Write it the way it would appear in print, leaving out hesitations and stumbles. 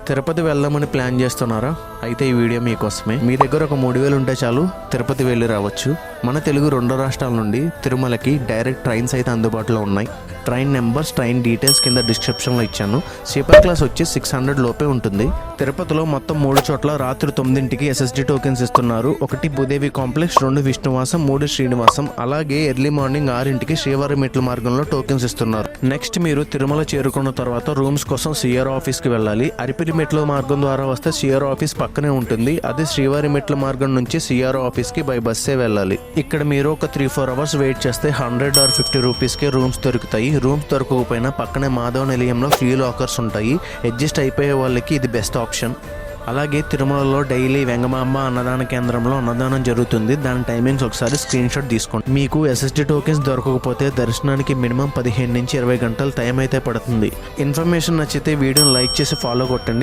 తిరుపతి వెళ్దామని ప్లాన్ చేస్తున్నారా? అయితే ఈ వీడియో మీకోసమే. మీ దగ్గర ఒక 3000 ఉంటే చాలు తిరుపతి వెళ్ళి రావచ్చు. మన తెలుగు 2 రాష్ట్రాల నుండి తిరుమలకి డైరెక్ట్ ట్రైన్స్ అయితే అందుబాటులో ఉన్నాయి. ట్రైన్ నెంబర్స్, ట్రైన్ డీటెయిల్స్ కింద డిస్క్రిప్షన్లో ఇచ్చాను. స్లీపర్ క్లాస్ వచ్చి 600 లోపే ఉంటుంది. తిరుపతిలో మొత్తం 3 చోట్ల రాత్రి 9కి SSD టోకెన్స్ ఇస్తున్నారు. 1 భూదేవి కాంప్లెక్స్, 2 విష్ణువాసం, 3 శ్రీనివాసం, అలాగే ఎర్లీ మార్నింగ్ 6కి శ్రీవారి మెట్ల మార్గంలో టోకెన్స్ ఇస్తున్నారు. నెక్స్ట్ మీరు తిరుమల చేరుకున్న తర్వాత రూమ్స్ కోసం సిఆర్ ఆఫీస్కి వెళ్ళాలి. అరిపిరి మెట్ల మార్గం ద్వారా వస్తే సిఆర్ ఆఫీస్ పక్కనే ఉంటుంది. అదే శ్రీవారి మెట్ల మార్గం నుంచి సిఆర్ ఆఫీస్కి బై బస్సే వెళ్ళాలి. ఇక్కడ మీరు ఒక 3-4 అవర్స్ వెయిట్ చేస్తే 100 or 50 రూపీస్కే రూమ్స్ దొరుకుతాయి. రూమ్స్ దొరకకపోయినా పక్కనే మాధవ నిలయంలో ఫ్రీ లాకర్స్ ఉంటాయి. అడ్జస్ట్ అయిపోయే వాళ్ళకి ఇది బెస్ట్ ఆప్షన్. అలాగే తిరుమలలో డైలీ వెంగమాంబ అన్నదాన కేంద్రంలో అన్నదానం జరుగుతుంది. దాని టైమింగ్స్ ఒకసారి స్క్రీన్ షాట్ తీసుకోండి. మీకు SSD టోకెన్స్ దొరకకపోతే దర్శనానికి మినిమం 15 నుంచి 20 గంటల టైం అయితే పడుతుంది. ఇన్ఫర్మేషన్ నచ్చితే వీడియోని లైక్ చేసి ఫాలో కొట్టండి.